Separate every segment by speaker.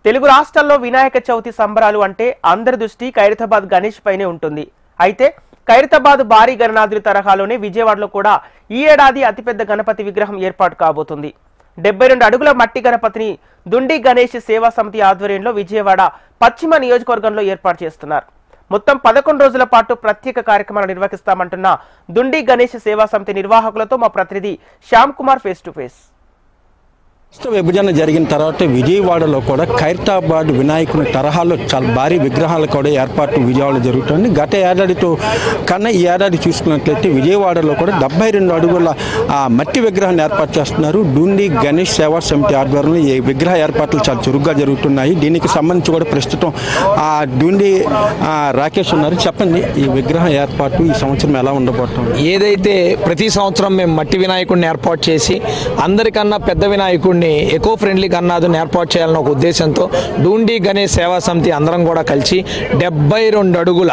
Speaker 1: తెలుగు రాష్ట్రాల్లో వినాయక చవితి సంబరాలు అంటే అందరి దృష్టి ఖైరతాబాద్ గణేష్ పైనే ఉంటుంది. అయితే ఖైరతాబాద్ భారీ గణనాథుడి తరహాలోనే విజయవాడలో కూడా ఈ ఏడాది అతిపెద్ద గణపతి విగ్రహం ఏర్పాటు కాబోతుంది. 72 అడుగుల మట్టి గణపతిని దుండి గణేష్ సేవా సమితి ఆధ్వర్యంలో విజయవాడ పశ్చిమ నియోజకవర్గంలో ఏర్పాటు చేస్తున్నారు. మొత్తం 11 రోజుల పాటు ప్రత్యేక కార్యక్రమాలు నిర్వహిస్తామంటున్న దుండి గణేష్ సేవా సమితి నిర్వాహకులతో మా ప్రతినిధి Shyam Kumar face to face.
Speaker 2: రాష్ట్ర విభజన జరిగిన తర్వాత విజయవాడలో కూడా ఖైరతాబాద్ వినాయకుని తరహాలో చాలా భారీ విగ్రహాలు కూడా ఏర్పాటు విజయవాడలో జరుగుతుంది. గత ఏడాదితో కన్నా ఈ ఏడాది చూసుకున్నట్లయితే విజయవాడలో కూడా 72 అడుగుల మట్టి విగ్రహాన్ని ఏర్పాటు చేస్తున్నారు. డుండి గణేష్ సేవా సమితి ఆధ్వర్యంలో ఈ విగ్రహ ఏర్పాట్లు చాలా చురుగ్గా జరుగుతున్నాయి. దీనికి సంబంధించి కూడా ప్రస్తుతం డుండి రాకేష్ ఉన్నారు. చెప్పండి, ఈ విగ్రహ ఏర్పాటు ఈ సంవత్సరం ఎలా ఉండబోతుంది?
Speaker 3: ఏదైతే ప్రతి సంవత్సరం మేము మట్టి వినాయకుడిని ఏర్పాటు చేసి అందరికన్నా పెద్ద వినాయకుడిని ఎకో ఫ్రెండ్లీ గణనాథుని ఏర్పాటు చేయాలన్న ఒక ఉద్దేశంతో డుండి గణేష్ సేవా సమితి అందరం కూడా కలిసి 72 అడుగుల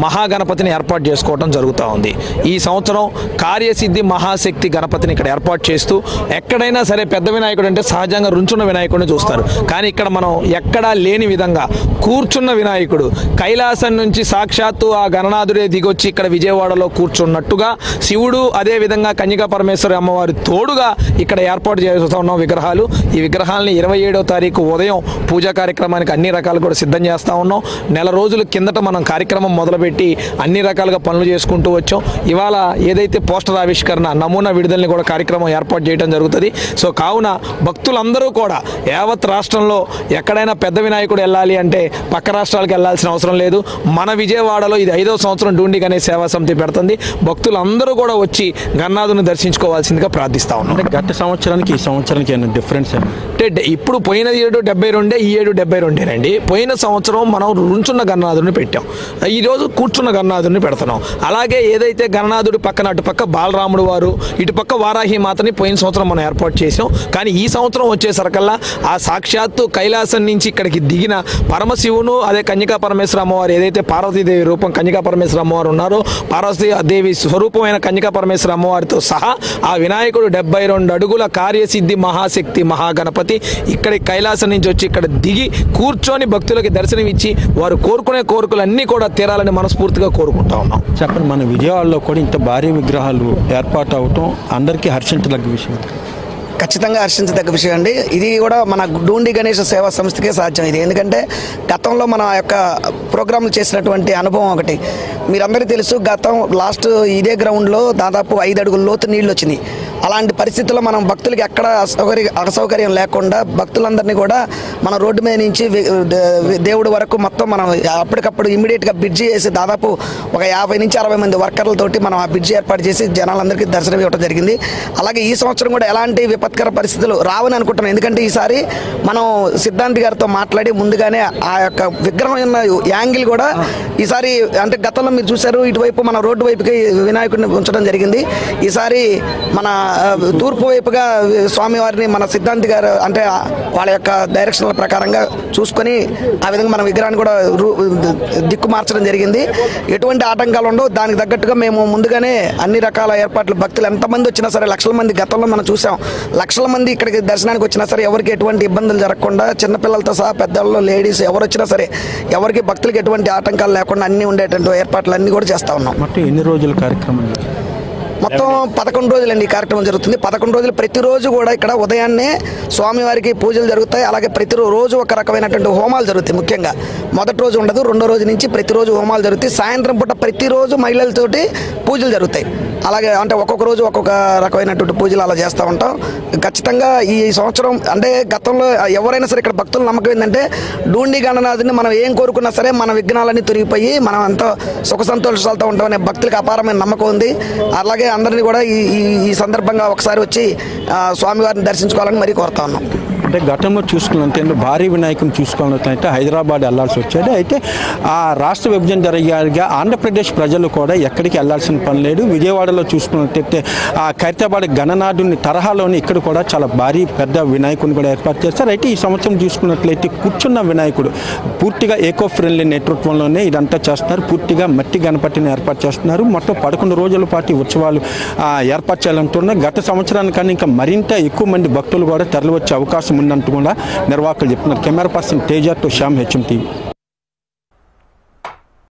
Speaker 3: మహాగణపతిని ఏర్పాటు చేసుకోవడం జరుగుతూ ఉంది. ఈ సంవత్సరం కార్యసిద్ధి మహాశక్తి గణపతిని ఇక్కడ ఏర్పాటు చేస్తూ ఎక్కడైనా సరే పెద్ద వినాయకుడు అంటే సహజంగా రుంచున్న వినాయకుడిని చూస్తారు. కానీ ఇక్కడ మనం ఎక్కడా లేని విధంగా కూర్చున్న వినాయకుడు కైలాసం నుంచి సాక్షాత్తు ఆ గణనాథుడే దిగొచ్చి ఇక్కడ విజయవాడలో కూర్చున్నట్టుగా శివుడు అదే విధంగా కన్యకా పరమేశ్వరి అమ్మవారి తోడుగా ఇక్కడ ఏర్పాటు చేస్తూ ఉన్న విగ్రహాలు. ఈ విగ్రహాలని 27వ తారీఖు ఉదయం పూజా కార్యక్రమానికి అన్ని రకాలు కూడా సిద్ధం చేస్తూ ఉన్నాం. నెల రోజుల కిందట మనం కార్యక్రమం మొదలుపెట్టి అన్ని రకాలుగా పనులు చేసుకుంటూ వచ్చాం. ఇవాళ ఏదైతే పోస్టర్ ఆవిష్కరణ నమూనా విడుదలని కూడా కార్యక్రమం ఏర్పాటు చేయడం జరుగుతుంది. సో కావున భక్తులందరూ కూడా యావత్ రాష్ట్రంలో ఎక్కడైనా పెద్ద వినాయకుడు వెళ్ళాలి అంటే పక్క రాష్ట్రాలకు వెళ్ళాల్సిన అవసరం లేదు. మన విజయవాడలో ఇది 5వ సంవత్సరం డుండి గణేష్ సేవా సమితి పెడుతుంది. భక్తులందరూ కూడా వచ్చి గణనాథుని దర్శించుకోవాల్సిందిగా ప్రార్థిస్తా ఉన్నాం.
Speaker 2: గత సంవత్సరానికి ఈ సంవత్సరానికి డిఫరెన్స్
Speaker 3: అంటే ఇప్పుడు పోయిన ఏడు 72, ఈ ఏడు 72 పోయిన సంవత్సరం మనం రుంచున్న గణనాథుడిని పెట్టాం, ఈరోజు కూర్చున్న గణనాథుడిని పెడుతున్నాం. అలాగే ఏదైతే గణనాథుడి పక్కన అటుపక్క బాలరాముడు వారు ఇటుపక్క వారాహి మాతని పోయిన సంవత్సరం మనం ఏర్పాటు చేసాం. కానీ ఈ సంవత్సరం వచ్చేసరికల్లా ఆ సాక్షాత్తు కైలాసం నుంచి ఇక్కడికి దిగిన పరమశివును అదే కన్యకా పరమేశ్వర అమ్మవారు ఏదైతే పార్వతీదేవి రూపం కన్యకా పరమేశ్వర అమ్మవారు ఉన్నారో పార్వతీదేవి స్వరూపమైన కన్యకా పరమేశ్వర అమ్మవారితో సహా ఆ వినాయకుడు 72 అడుగుల కార్యసిద్ధి మహాశక్తి మహాగణపతి ఇక్కడి కైలాసం నుంచి వచ్చి ఇక్కడ దిగి కూర్చొని భక్తులకి దర్శనమిచ్చి వారు కోరుకునే కోరికలన్నీ కూడా తీరాలని మనస్ఫూర్తిగా కోరుకుంటా ఉన్నాం.
Speaker 2: చెప్పండి, మన విజయవాడలో కూడా ఇంత భారీ విగ్రహాలు ఏర్పాటు అవటం అందరికీ హర్షించదగ్గ విషయం.
Speaker 4: ఖచ్చితంగా హర్షించదగ్గ విషయం అండి. ఇది కూడా మన డుండి గణేష్ సేవా సంస్థకే సాధ్యం ఇది. ఎందుకంటే గతంలో మన యొక్క ప్రోగ్రాంలు చేసినటువంటి అనుభవం ఒకటి మీరందరికీ తెలుసు. లాస్ట్ ఇదే గ్రౌండ్లో దాదాపు 5 అడుగుల లోతు నీళ్ళు వచ్చినాయి. అలాంటి పరిస్థితుల్లో మనం భక్తులకి ఎక్కడ అసౌకర్యం లేకుండా భక్తులందరినీ కూడా మన రోడ్డు మీద నుంచి దేవుడి వరకు మొత్తం మనం అప్పటికప్పుడు ఇమ్మీడియట్గా బ్రిడ్జి వేసి దాదాపు ఒక 50 నుంచి 60 మంది వర్కర్లతోటి మనం ఆ బ్రిడ్జి ఏర్పాటు చేసి జనాలందరికీ దర్శనం ఇవ్వడం జరిగింది. అలాగే ఈ సంవత్సరం కూడా ఎలాంటి విపత్కర పరిస్థితులు రావని అనుకుంటున్నాం. ఎందుకంటే ఈసారి మనం సిద్ధాంతి గారితో మాట్లాడి ముందుగానే ఆ యొక్క విగ్రహం ఉన్న యాంగిల్ కూడా ఈసారి అంటే గతంలో మీరు చూశారు ఇటువైపు మన రోడ్డు వైపుకి వినాయకుడిని ఉంచడం జరిగింది. ఈసారి మన తూర్పు వైపుగా స్వామివారిని మన సిద్ధాంతి గారు అంటే వాళ్ళ యొక్క డైరెక్షన్ల ప్రకారంగా చూసుకొని ఆ విధంగా మన విగ్రహాన్ని కూడా దిక్కు మార్చడం జరిగింది. ఎటువంటి ఆటంకాలు ఉండవు. దానికి తగ్గట్టుగా మేము ముందుగానే అన్ని రకాల ఏర్పాట్లు భక్తులు ఎంతమంది వచ్చినా సరే లక్షల మంది గతంలో మనం చూసాం. లక్షల మంది ఇక్కడికి దర్శనానికి వచ్చినా సరే ఎవరికి ఎటువంటి ఇబ్బందులు జరగకుండా చిన్నపిల్లలతో సహా పెద్దవాళ్ళు లేడీస్ ఎవరు వచ్చినా సరే ఎవరికి భక్తులకి ఎటువంటి ఆటంకాలు లేకుండా అన్ని ఉండేటువంటి ఏర్పాట్లు అన్నీ కూడా చేస్తూ ఉన్నాం.
Speaker 2: మొత్తం ఎన్ని రోజుల కార్యక్రమం?
Speaker 4: మొత్తం 11 రోజులండి ఈ కార్యక్రమం జరుగుతుంది. 11 రోజులు ప్రతిరోజు కూడా ఇక్కడ ఉదయాన్నే స్వామివారికి పూజలు జరుగుతాయి. అలాగే ప్రతిరోజు ఒక రకమైనటువంటి హోమాలు జరుగుతాయి. ముఖ్యంగా మొదటి రోజు ఉండదు, 2వ రోజు నుంచి ప్రతిరోజు హోమాలు జరుగుతాయి. సాయంత్రం పూట ప్రతిరోజు మహిళలతోటి పూజలు జరుగుతాయి. అలాగే అంటే ఒక్కొక్క రోజు ఒక్కొక్క రకమైనటువంటి పూజలు అలా చేస్తూ ఉంటాం. ఖచ్చితంగా ఈ సంవత్సరం అంటే గతంలో ఎవరైనా సరే ఇక్కడ భక్తుల నమ్మకం ఏంటంటే డుండి గణనాథుని మనం ఏం కోరుకున్నా సరే మన విఘ్నాలన్నీ తొలగిపోయి మనం ఎంతో సుఖ సంతోషాలతో ఉంటామనే భక్తులకు అపారమైన నమ్మకం ఉంది. అలాగే అందరినీ కూడా ఈ సందర్భంగా ఒకసారి వచ్చి స్వామివారిని దర్శించుకోవాలని మరీ కోరుతా ఉన్నాం.
Speaker 2: అంటే గతంలో చూసుకున్నట్లయితే భారీ వినాయకుని చూసుకున్నట్లయితే హైదరాబాద్ వెళ్లాల్సి వచ్చేది. అయితే ఆ రాష్ట్ర విభజన జరిగాక ఆంధ్రప్రదేశ్ ప్రజలు కూడా ఎక్కడికి వెళ్లాల్సిన పని లేదు. విజయవాడలో చూసుకున్నట్లయితే ఆ ఖైరతాబాద్ గణనాథుని తరహాలోని ఇక్కడ కూడా చాలా భారీ పెద్ద వినాయకుని కూడా ఏర్పాటు చేస్తారు. అయితే ఈ సంవత్సరం చూసుకున్నట్లయితే కూర్చున్న వినాయకుడు పూర్తిగా ఏకో ఫ్రెండ్లీ నేతృత్వంలోనే ఇదంతా చేస్తున్నారు. పూర్తిగా మట్టి గణపతిని ఏర్పాటు చేస్తున్నారు. మొత్తం 11 రోజుల పాటు ఉత్సవాలు ఏర్పాటు చేయాలంటున్నారు. గత సంవత్సరానికన్నా ఇంకా మరింత ఎక్కువ మంది భక్తులు కూడా తరలి వచ్చే అవకాశం ఉందంటూ కూడా నిర్వాహకులు చెప్తున్నారు. Camera person Teja to Shyam, HM TV.